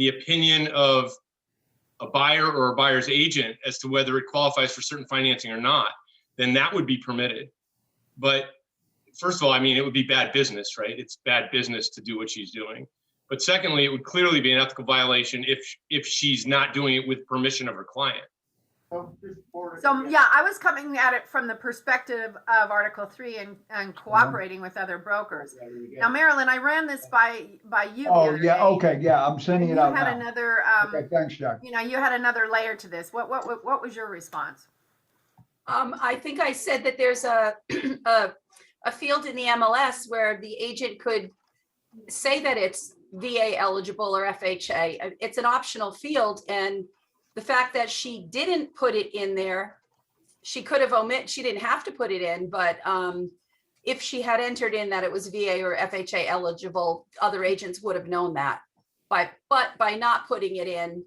opinion of a buyer or a buyer's agent as to whether it qualifies for certain financing or not, then that would be permitted. But first of all, I mean, it would be bad business, right? It's bad business to do what she's doing. But secondly, it would clearly be an ethical violation if she's not doing it with permission of her client. So yeah, I was coming at it from the perspective of Article 3 and cooperating with other brokers. Now, Marilyn, I ran this by you. The Oh, other yeah, day. okay, yeah, I'm sending it You out had now. another, Okay, thanks, Jack. you had another layer to this. What was your response? I think I said that there's a field in the MLS where the agent could say that it's VA eligible or FHA. It's an optional field, and the fact that she didn't put it in there, she could have she didn't have to put it in, but if she had entered in that it was VA or FHA eligible, other agents would have known that. But by not putting it in,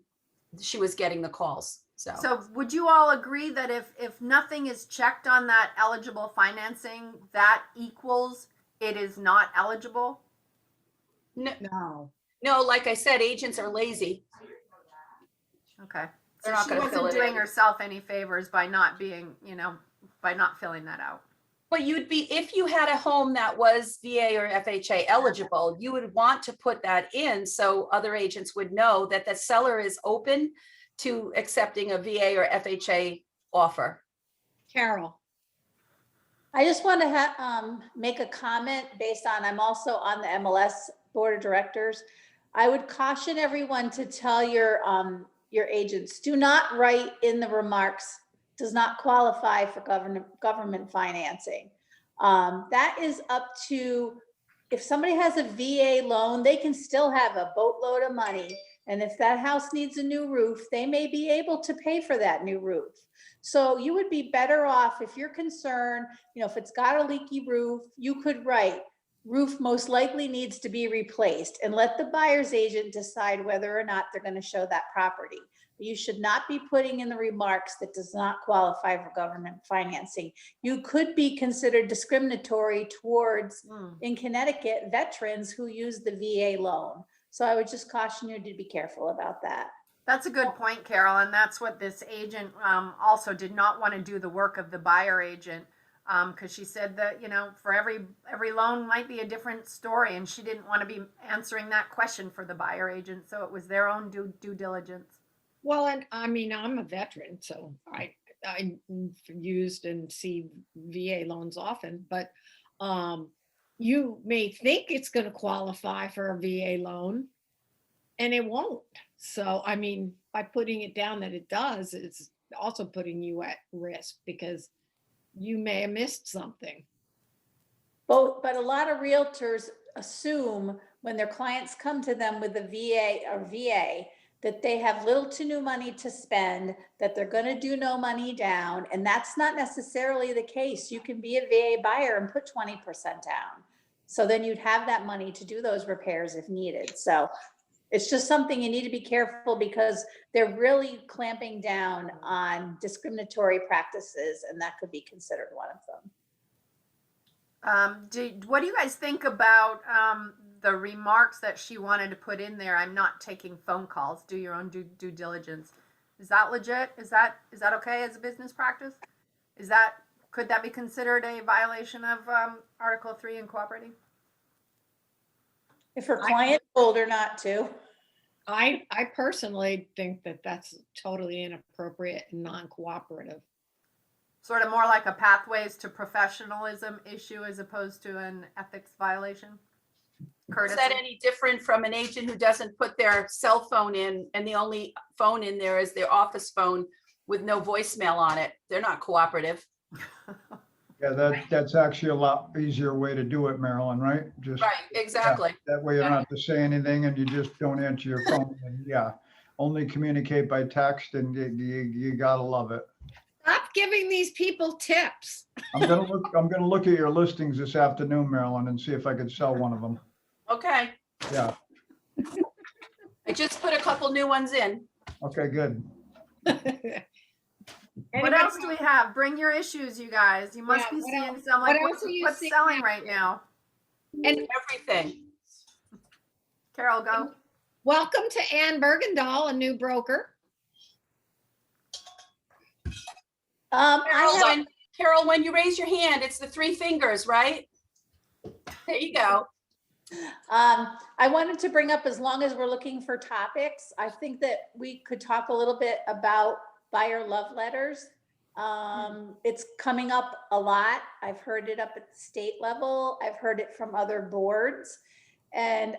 she was getting the calls. So would you all agree that if nothing is checked on that eligible financing, that equals it is not eligible? No, like I said, agents are lazy. Okay. They're So not she gonna fill wasn't it doing in. herself any favors by not being, by not filling that out. But if you had a home that was VA or FHA eligible, you would want to put that in so other agents would know that the seller is open to accepting a VA or FHA offer. Carol. I just want to make a comment based on, I'm also on the MLS Board of Directors. I would caution everyone to tell your agents, do not write in the remarks, does not qualify for government financing. That is up to, if somebody has a VA loan, they can still have a boatload of money. And if that house needs a new roof, they may be able to pay for that new roof. So you would be better off if you're concerned, if it's got a leaky roof, you could write, roof most likely needs to be replaced, and let the buyer's agent decide whether or not they're going to show that property. You should not be putting in the remarks that does not qualify for government financing. You could be considered discriminatory towards, in Connecticut, veterans who use the VA loan. So I would just caution you to be careful about that. That's a good point, Carol, and that's what this agent also did not want to do the work of the buyer agent. Because she said that, for every loan might be a different story, and she didn't want to be answering that question for the buyer agent, so it was their own due diligence. Well, and I mean, I'm a veteran, so I used and see VA loans often, but you may think it's going to qualify for a VA loan and it won't. So, I mean, by putting it down that it does, it's also putting you at risk because you may have missed something. But a lot of realtors assume when their clients come to them with a VA that they have little to no money to spend, that they're going to do no money down. And that's not necessarily the case. You can be a VA buyer and put 20% down. So then you'd have that money to do those repairs if needed. So it's just something you need to be careful, because they're really clamping down on discriminatory practices, and that could be considered one of them. What do you guys think about the remarks that she wanted to put in there? I'm not taking phone calls. Do your own due diligence. Is that legit? Is that okay as a business practice? Could that be considered a violation of Article 3 in cooperating? If her client told her not to. I personally think that that's totally inappropriate and non-cooperative. Sort of more like a pathways to professionalism issue as opposed to an ethics violation. Is that any different from an agent who doesn't put their cell phone in and the only phone in there is their office phone with no voicemail on it? They're not cooperative. Yeah, that's actually a lot easier way to do it, Marilyn, right? Just Right, exactly. that way you don't have to say anything and you just don't answer your phone. And yeah, only communicate by text, and you gotta love it. Stop giving these people tips. I'm gonna look at your listings this afternoon, Marilyn, and see if I could sell one of them. Okay, Yeah. I just put a couple new ones in. Okay, good. What else do we have? Bring your issues, you guys. You must be seeing some, like, what's selling right now? And everything. Carol, go. Welcome to Ann Bergendahl, a new broker. Carol, when you raise your hand, it's the 3 fingers, right? There you go. I wanted to bring up, as long as we're looking for topics, I think that we could talk a little bit about buyer love letters. It's coming up a lot. I've heard it up at the state level. I've heard it from other boards. And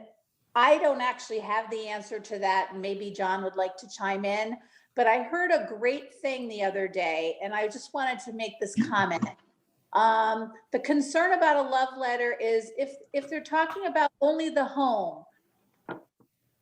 I don't actually have the answer to that. Maybe John would like to chime in. But I heard a great thing the other day, and I just wanted to make this comment. The concern about a love letter is if they're talking about only the home,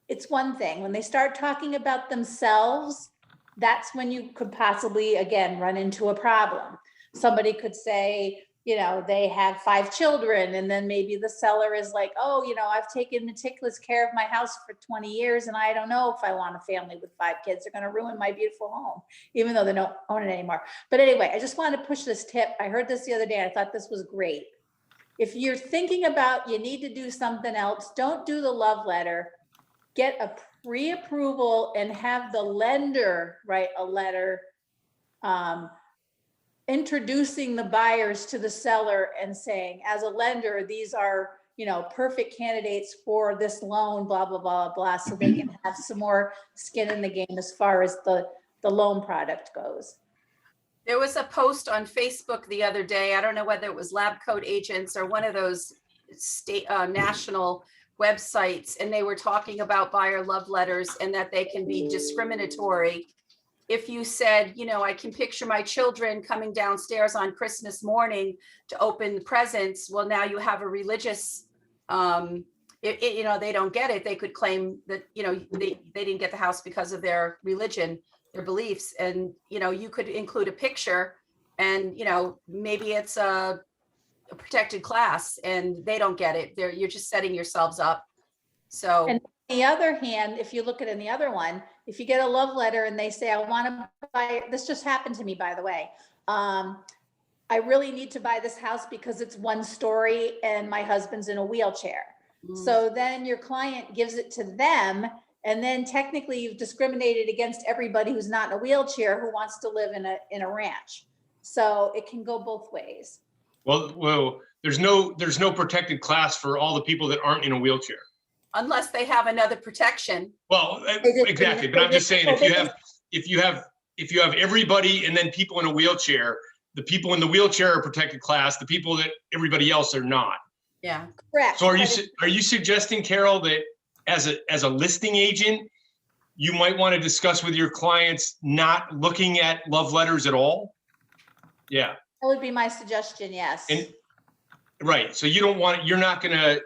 it's one thing. When they start talking about themselves, that's when you could possibly, again, run into a problem. Somebody could say, they have 5 children, and then maybe the seller is like, oh, I've taken meticulous care of my house for 20 years, and I don't know if I want a family with 5 kids. They're going to ruin my beautiful home, even though they don't own it anymore. But anyway, I just wanted to push this tip. I heard this the other day. I thought this was great. If you're thinking about you need to do something else, don't do the love letter. Get a pre-approval and have the lender write a letter introducing the buyers to the seller and saying, as a lender, these are, perfect candidates for this loan, blah, blah, blah, blah, so they can have some more skin in the game as far as the loan product goes. There was a post on Facebook the other day. I don't know whether it was Lab Coat Agents or one of those state national websites, and they were talking about buyer love letters and that they can be discriminatory. If you said, I can picture my children coming downstairs on Christmas morning to open the presents. Well, now you have a religious, they don't get it. They could claim that, they didn't get the house because of their religion, their beliefs. And, you could include a picture and, maybe it's a protected class and they don't get it. You're just setting yourselves up. So. And on the other hand, if you look at it in the other one, if you get a love letter and they say, I want to buy, this just happened to me, by the way. I really need to buy this house because it's 1 story and my husband's in a wheelchair. So then your client gives it to them. And then technically you've discriminated against everybody who's not in a wheelchair who wants to live in a ranch. So it can go both ways. Well, there's no protected class for all the people that aren't in a wheelchair. Unless they have another protection. Well, exactly. But I'm just saying, if you have everybody and then people in a wheelchair, the people in the wheelchair are protected class, the people that everybody else are not. Yeah. Correct. So are you suggesting, Carol, that as a listing agent, you might want to discuss with your clients not looking at love letters at all? Yeah. That would be my suggestion, yes. And right. So you don't want, you're not gonna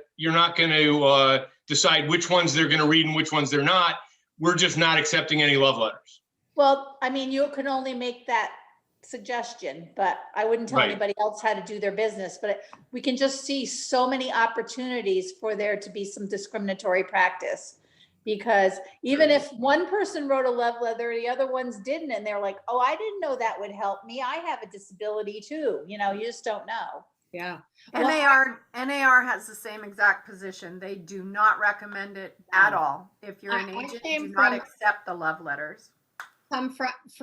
decide which ones they're gonna read and which ones they're not. We're just not accepting any love letters. Well, I mean, you can only make that suggestion, but I wouldn't tell Right. anybody else how to do their business. But we can just see so many opportunities for there to be some discriminatory practice. Because even if one person wrote a love letter, the other ones didn't, and they're like, oh, I didn't know that would help me. I have a disability too. You know, you just don't know. Yeah. NAR has the same exact position. They do not recommend it at all. If you're an I agent, came do not from- accept the love letters.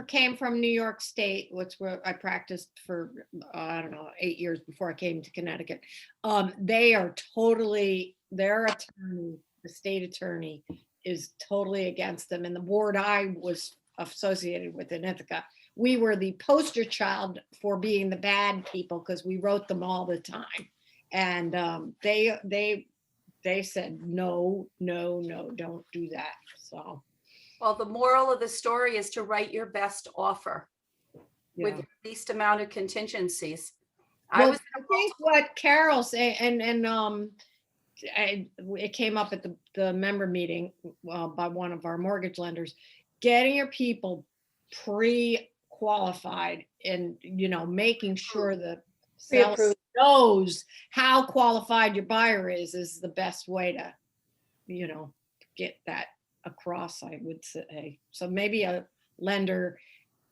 Came from New York State, which where I practiced for, I don't know, 8 years before I came to Connecticut. They are totally, their attorney, the state attorney, is totally against them. And the board I was associated with in Ithaca, we were the poster child for being the bad people because we wrote them all the time. And they said, no, don't do that. So. Well, the moral of the story is to write your best offer with Yeah. the least amount of contingencies. Well, I think what Carol said, it came up at the member meeting by one of our mortgage lenders, getting your people pre-qualified and, making sure the seller Pre-approved. knows how qualified your buyer is the best way to, get that across, I would say. So maybe a lender,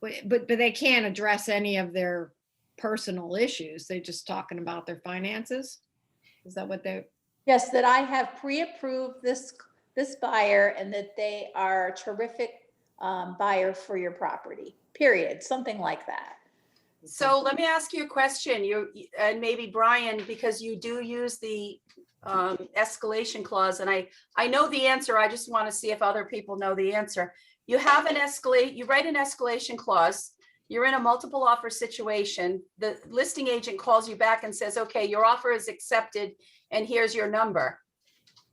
but they can't address any of their personal issues. They're just talking about their finances. Is that what they? Yes, that I have pre-approved this buyer and that they are a terrific buyer for your property, period, something like that. So let me ask you a question. And maybe Brian, because you do use the escalation clause, and I know the answer. I just want to see if other people know the answer. You have you write an escalation clause. You're in a multiple offer situation. The listing agent calls you back and says, okay, your offer is accepted and here's your number.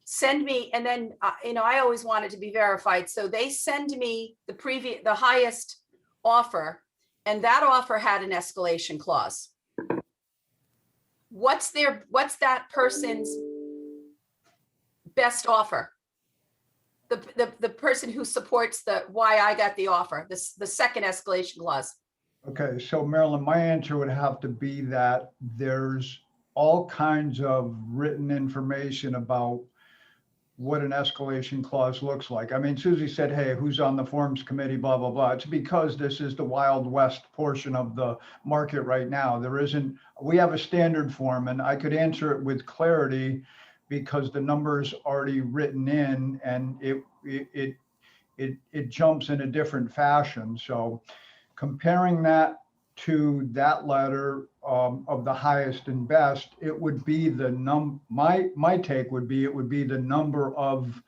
Send me, and then, I always want it to be verified. So they send me the highest offer, and that offer had an escalation clause. What's that person's best offer? The person who supports why I got the offer, the second escalation clause. Okay, so Marilyn, my answer would have to be that there's all kinds of written information about what an escalation clause looks like. I mean, Susie said, hey, who's on the forms committee, blah, blah, blah. It's because this is the Wild West portion of the market right now. We have a standard form, and I could answer it with clarity because the number's already written in and it jumps in a different fashion. So comparing that to that letter of the highest and best, it would be my take would be, it would be the number of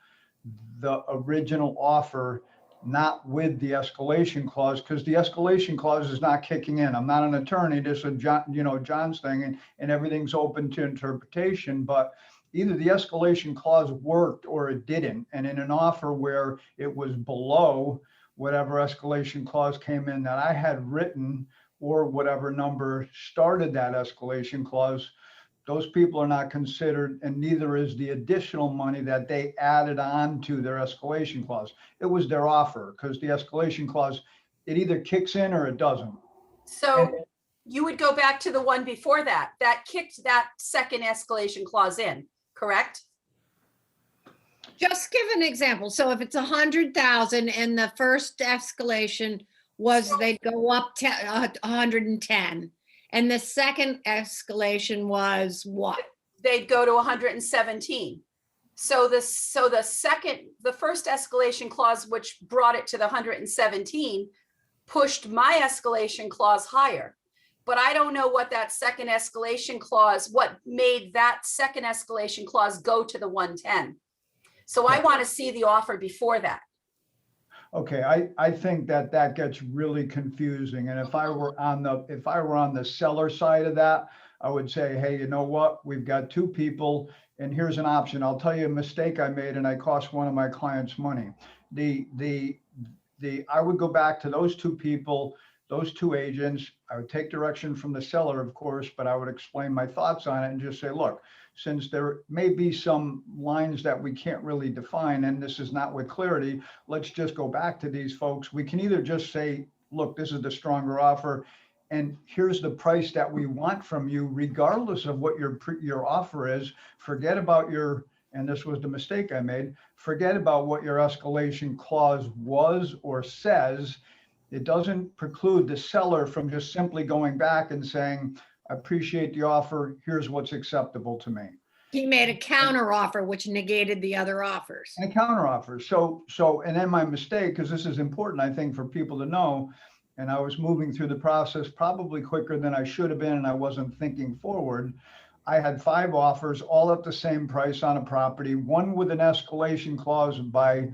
the original offer, not with the escalation clause, because the escalation clause is not kicking in. I'm not an attorney, this is John's thing, and everything's open to interpretation, but either the escalation clause worked or it didn't. And in an offer where it was below whatever escalation clause came in that I had written, or whatever number started that escalation clause, those people are not considered, and neither is the additional money that they added on to their escalation clause. It was their offer, because the escalation clause, it either kicks in or it doesn't. So you would go back to the one before that kicked that second escalation clause in, correct? Just give an example. So if it's 100,000 and the first escalation was they'd go up to 110, and the second escalation was what? They'd go to 117. So the first escalation clause, which brought it to the 117, pushed my escalation clause higher. but I don't know what that second escalation clause, what made that second escalation clause go to the 110. So I want to see the offer before that. Okay, I think that that gets really confusing. And if I were on the seller side of that, I would say, hey, you know what? We've got two people and here's an option. I'll tell you a mistake I made and I cost one of my clients money. I would go back to those two people, those two agents. I would take direction from the seller, of course, but I would explain my thoughts on it and just say, look, since there may be some lines that we can't really define, and this is not with clarity, let's just go back to these folks. We can either just say, look, this is the stronger offer, and here's the price that we want from you, regardless of what your offer is. Forget about your, and this was the mistake I made, forget about what your escalation clause was or says. It doesn't preclude the seller from just simply going back and saying, I appreciate the offer. Here's what's acceptable to me. He made a counter offer, which negated the other offers. And a counter offer. So, and then my mistake, because this is important, I think, for people to know, and I was moving through the process probably quicker than I should have been, and I wasn't thinking forward. I had 5 offers, all at the same price on a property, one with an escalation clause by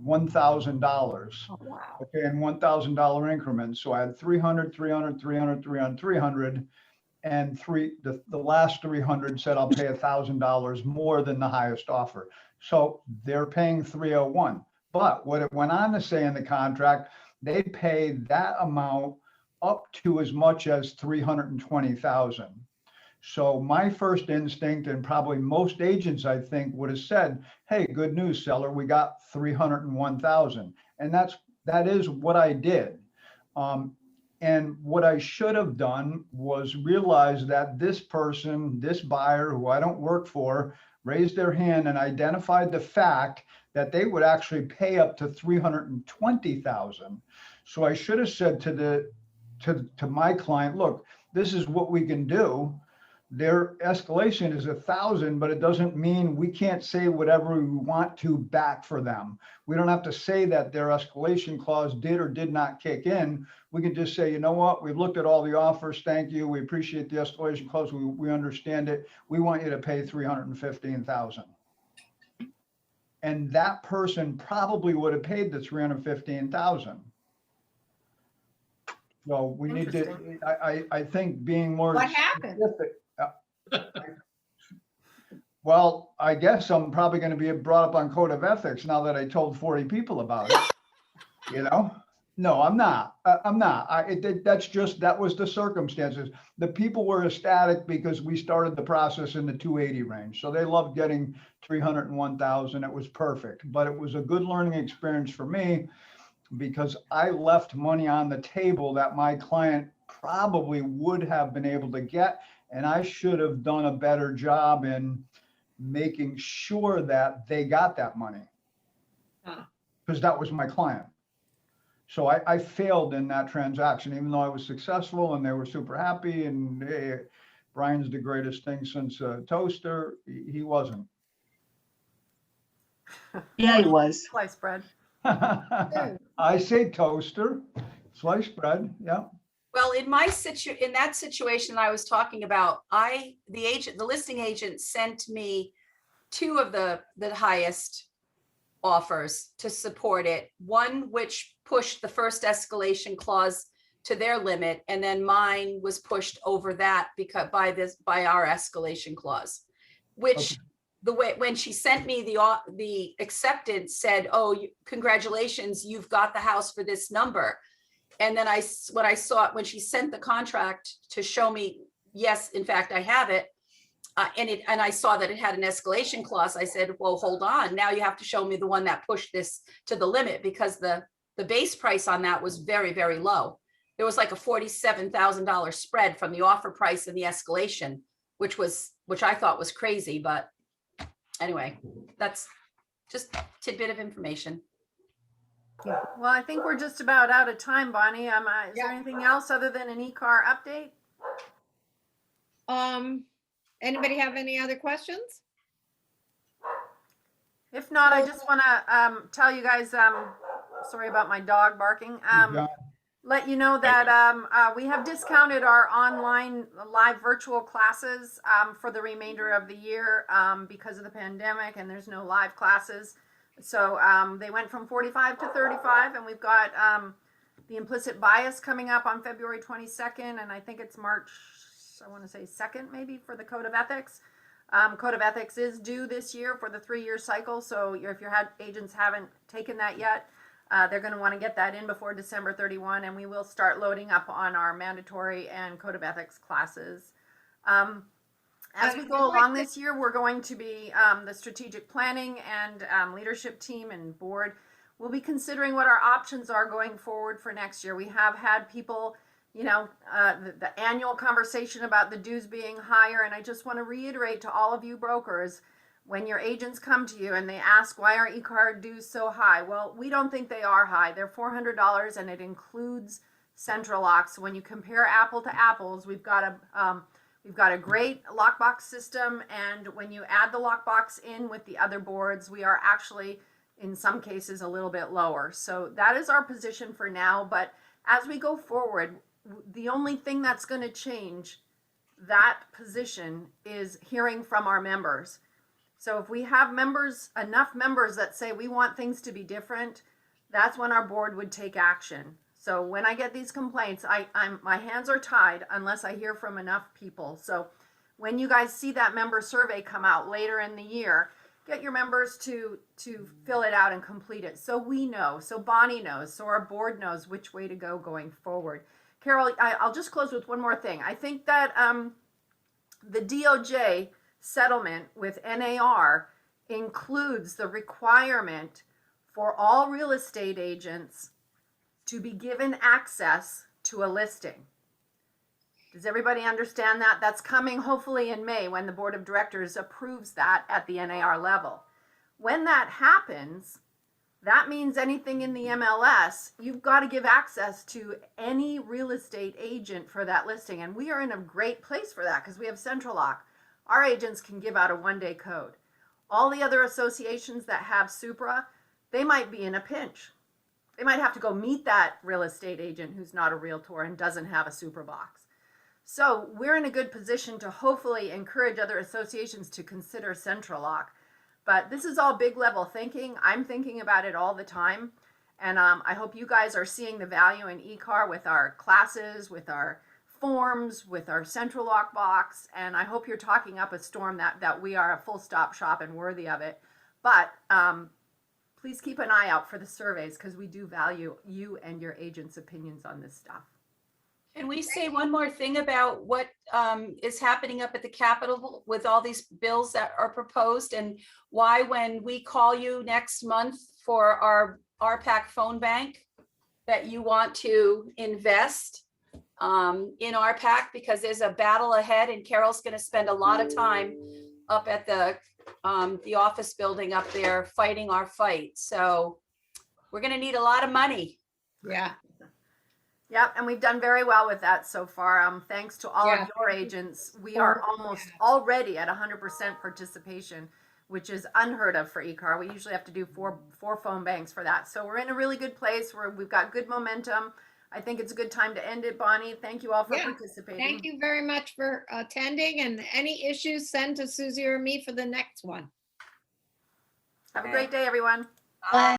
$1,000. Oh, wow. Okay, in $1,000 increments. So I had 300, 300, 300, 300, 300. And the last 300 said I'll pay $1,000 more than the highest offer. So they're paying 301. But what it went on to say in the contract, they pay that amount up to as much as 320,000. So my first instinct, and probably most agents, I think, would have said, hey, good news, seller, we got 301,000. And that is what I did. And what I should have done was realize that this person, this buyer who I don't work for, raised their hand and identified the fact that they would actually pay up to 320,000. So I should have said to my client, look, this is what we can do. Their escalation is 1,000, but it doesn't mean we can't say whatever we want to back for them. We don't have to say that their escalation clause did or did not kick in. We can just say, you know what, we've looked at all the offers. Thank you. We appreciate the escalation clause. We understand it. We want you to pay 315,000. And that person probably would have paid the 315,000. So we need to, I think being more. What happened? Specific. Well, I guess I'm probably going to be brought up on code of ethics now that I told 40 people about it. You know? No, I'm not. I'm not. That was the circumstances. The people were ecstatic because we started the process in the 280 range. So they loved getting 301,000. It was perfect. But it was a good learning experience for me because I left money on the table that my client probably would have been able to get. And I should have done a better job in making sure that they got that money because that was my client. So I failed in that transaction, even though I was successful and they were super happy. And hey, Brian's the greatest thing since a toaster. He wasn't. Yeah, he was. Sliced bread. I say toaster, sliced bread. Yeah. Well, in that situation I was talking about, the listing agent sent me 2 of the highest offers to support it. One which pushed the first escalation clause to their limit, and then mine was pushed over that because by our escalation clause, which the way when she sent me the acceptance said, oh, congratulations, you've got the house for this number. And then when she sent the contract to show me, yes, in fact, I have it. And I saw that it had an escalation clause. I said, well, hold on. Now you have to show me the one that pushed this to the limit because the base price on that was very, very low. There was like a $47,000 spread from the offer price and the escalation, which I thought was crazy. But anyway, that's just a tidbit of information. Well, I think we're just about out of time, Bonnie. Is there anything else other than an e-car update? Anybody have any other questions? If not, I just want to tell you guys, sorry about my dog barking. let you know that we have discounted our online live virtual classes for the remainder of the year because of the pandemic, and there's no live classes. So they went from 45 to 35, and we've got the implicit bias coming up on February 22nd, and I think it's March, I want to say 2nd maybe, for the Code of Ethics. Code of Ethics is due this year for the 3-year cycle, so if your agents haven't taken that yet, they're going to want to get that in before December 31, and we will start loading up on our mandatory and Code of Ethics classes. As we go along this year, we're going to be, the strategic planning and leadership team and board will be considering what our options are going forward for next year. We have had people, you know, the annual conversation about the dues being higher, and I just want to reiterate to all of you brokers, when your agents come to you and they ask why are e-card dues so high, well, we don't think they are high. They're $400, and it includes central locks. So when you compare apple to apples, we've got a great lockbox system, and when you add the lockbox in with the other boards, we are actually in some cases a little bit lower. So that is our position for now, but as we go forward, the only thing that's going to change that position is hearing from our members. So if we have enough members that say we want things to be different, that's when our board would take action. So when I get these complaints, my hands are tied unless I hear from enough people. So when you guys see that member survey come out later in the year, get your members to fill it out and complete it. So we know, so Bonnie knows, so our board knows which way to go going forward. Carol, I'll just close with one more thing. I think that the DOJ settlement with NAR includes the requirement for all real estate agents to be given access to a listing. Does everybody understand that? That's coming hopefully in May when the board of directors approves that at the NAR level. When that happens, that means anything in the MLS, you've got to give access to any real estate agent for that listing. And we are in a great place for that because we have Central Lock. Our agents can give out a one-day code. All the other associations that have Supra, they might be in a pinch. They might have to go meet that real estate agent who's not a realtor and doesn't have a Supra box. So we're in a good position to hopefully encourage other associations to consider Central Lock. But this is all big level thinking. I'm thinking about it all the time. And I hope you guys are seeing the value in eCar with our classes, with our forms, with our Central Lock box. And I hope you're talking up a storm that we are a full stop shop and worthy of it. But please keep an eye out for the surveys because we do value you and your agents' opinions on this stuff. Can we say one more thing about what is happening up at the Capitol with all these bills that are proposed, and why when we call you next month for our RPAC phone bank, that you want to invest in RPAC because there's a battle ahead, and Carol's going to spend a lot of time up at the office building up there fighting our fight. So we're going to need a lot of money. Yeah. Yep, and we've done very well with that so far. Thanks to all of your agents, we are almost already at 100% participation, which is unheard of for eCar. We usually have to do four phone banks for that. So we're in a really good place where we've got good momentum. I think it's a good time to end it, Bonnie. Thank you all for participating. Thank you very much for attending, and any issues, send to Susie or me for the next one. Have a great day, everyone. Bye.